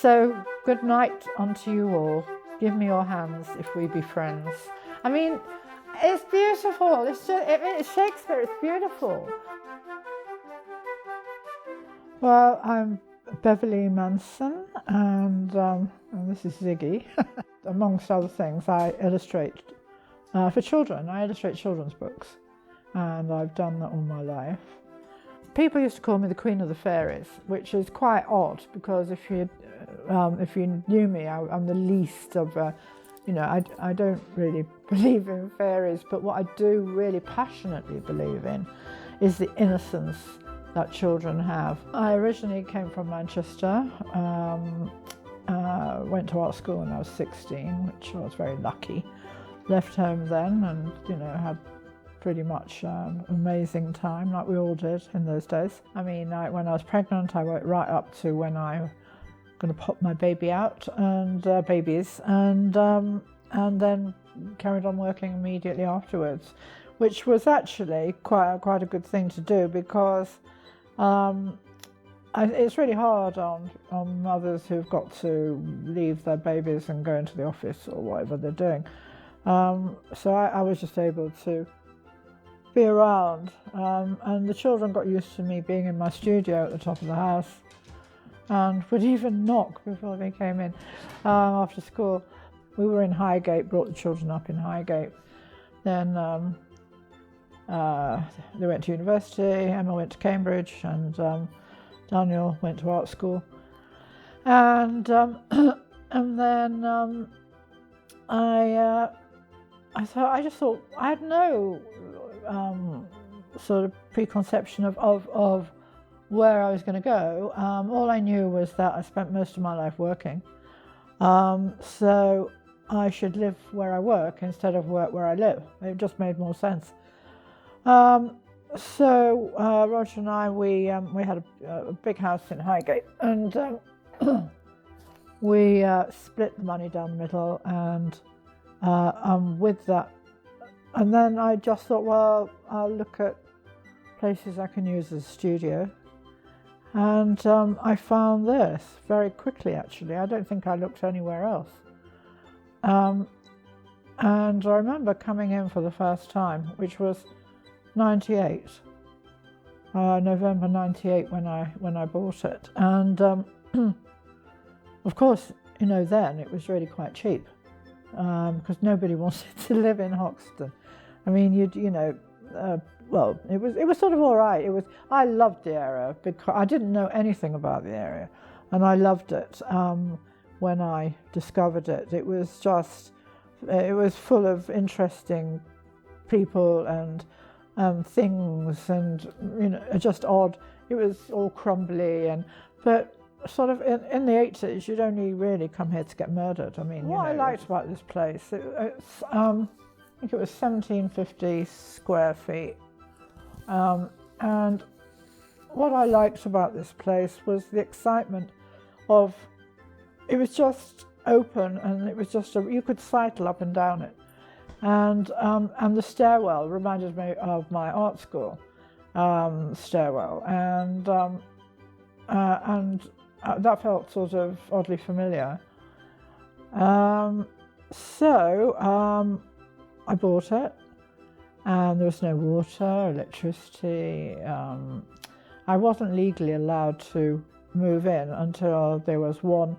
So good night unto you all. Give me your hands if we be friends. I mean, it's beautiful. It's Shakespeare. It's beautiful. Well, I'm Beverlie Manson, and this is Ziggy. Amongst other things, I illustrate for children. I illustrate children's books, and I've done that all my life. People used to call me the Queen of the Fairies, which is quite odd because if you knew me, I'm the least of, I don't really believe in fairies, but what I do really passionately believe in is the innocence that children have. I originally came from Manchester, went to art school when I was 16, which I was very lucky. Left home then and, had pretty much amazing time, like we all did in those days. I mean, when I was pregnant, I worked right up to when I was going to pop my baby out and babies, and then carried on working immediately afterwards, which was actually quite a good thing to do because it's really hard on mothers who've got to leave their babies and go into the office or whatever they're doing. So I was just able to be around, and the children got used to me being in my studio at the top of the house and would even knock before they came in after school. We were in Highgate, brought the children up in Highgate. Then they went to university, Emma went to Cambridge, and Daniel went to art school. And then I just thought I had no sort of preconception of where I was going to go. All I knew was that I spent most of my life working, so I should live where I work instead of work where I live. It just made more sense. So Roger and I, we had a big house in Highgate, and we split the money down the middle, and with that, and then I just thought, well, I'll look at places I can use as a studio, and I found this very quickly. Actually, I don't think I looked anywhere else. And I remember coming in for the first time, which was '98, November '98 when I bought it, and of course, then it was really quite cheap because nobody wanted to live in Hoxton. I mean, well, it was sort of all right. I loved the area because I didn't know anything about the area, and I loved it. When I discovered it, it was full of interesting people and things, and just odd. It was all crumbly, but sort of in the 80s, you'd only really come here to get murdered. I mean, what I liked about this place, I think it was 1750 square feet, and what I liked about this place was the excitement of. It was just open, and it was just you could cycle up and down it, and the stairwell reminded me of my art school stairwell, and that felt sort of oddly familiar. So I bought it, and there was no water, electricity. I wasn't legally allowed to move in until there was one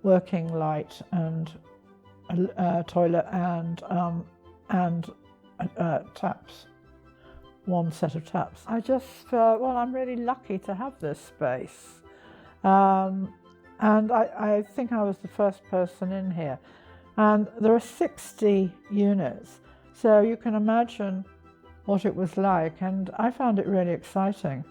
working light and a toilet and taps, one set of taps. I just felt, well, I'm really lucky to have this space, and I think I was the first person in here, and there are 60 units, so you can imagine what it was like, and I found it really exciting.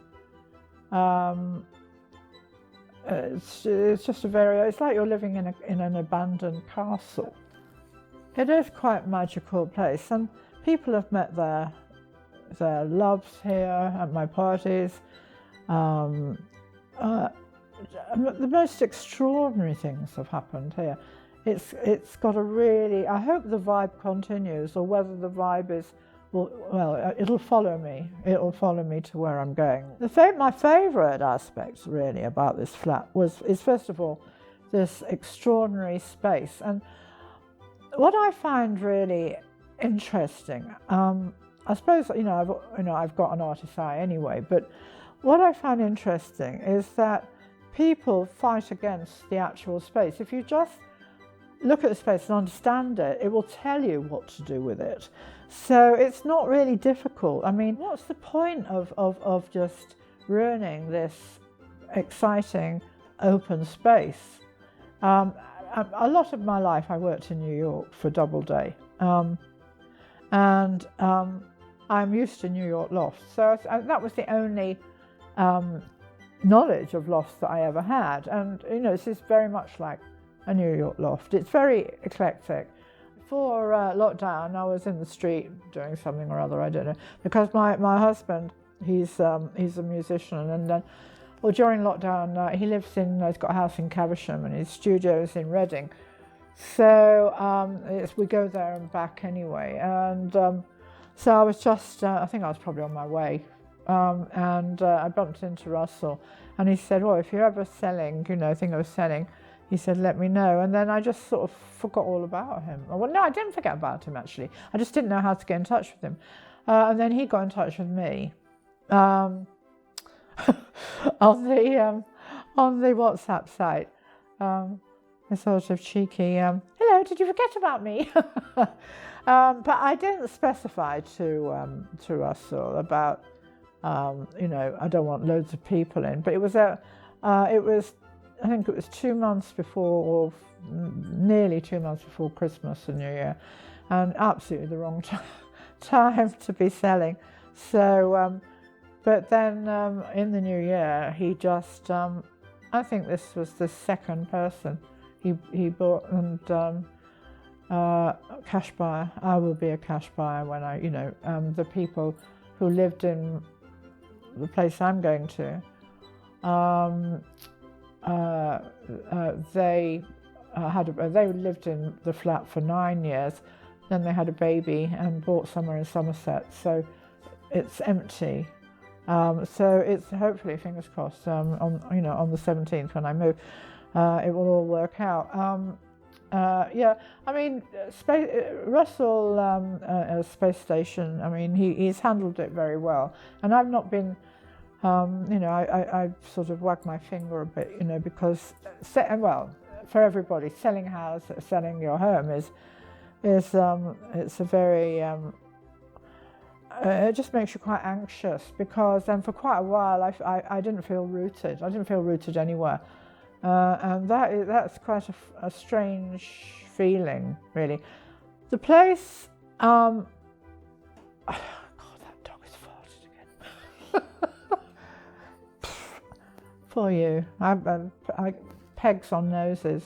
It's just it's like you're living in an abandoned castle. It is quite a magical place, and people have met their loves here at my parties. The most extraordinary things have happened here. It's got a really, I hope the vibe continues, or whether the vibe is, well, it'll follow me. It'll follow me to where I'm going. My favourite aspect really about this flat is first of all this extraordinary space. And what I find really interesting, I suppose, I've got an artist's eye anyway, but what I find interesting is that people fight against the actual space. If you just look at the space and understand it, it will tell you what to do with it. So it's not really difficult. I mean, what's the point of just ruining this exciting open space? A lot of my life I worked in New York for Doubleday, and I'm used to New York lofts, so that was the only knowledge of lofts that I ever had. And this is very much like a New York loft. It's very eclectic. Before lockdown, I was in the street doing something or other, I don't know, because my husband, he's a musician, and then, well, during lockdown, he's got a house in Caversham, and his studio is in Reading. So we go there and back anyway. And so I was just, I think I was probably on my way, and I bumped into Russell, and he said, well, if you're ever selling, think of selling, he said, let me know. And then I just sort of forgot all about him. Well, no, I didn't forget about him, actually. I just didn't know how to get in touch with him. And then he got in touch with me on the WhatsApp site. A sort of cheeky, hello, did you forget about me? But I didn't specify to Russell about, I don't want loads of people in. But it was I think it was 2 months before, or nearly 2 months before Christmas and New Year, and absolutely the wrong time to be selling. So, but then in the new year, he just, I think this was the second person he bought, and cash buyer. I will be a cash buyer when the people who lived in the place I'm going to, they lived in the flat for 9 years. Then they had a baby and bought somewhere in Somerset, so it's empty. So it's hopefully, fingers crossed, on the 17th when I move, it will all work out. Yeah, I mean, Russell Space Station, I mean, he's handled it very well, and I've not been. I sort of wag my finger a bit, because, for everybody, selling a house, selling your home is it's a very, it just makes you quite anxious, because then for quite a while I didn't feel rooted. I didn't feel rooted anywhere, and that's quite a strange feeling, really. The place, God, that dog has farted again. For you, I pegs on noses.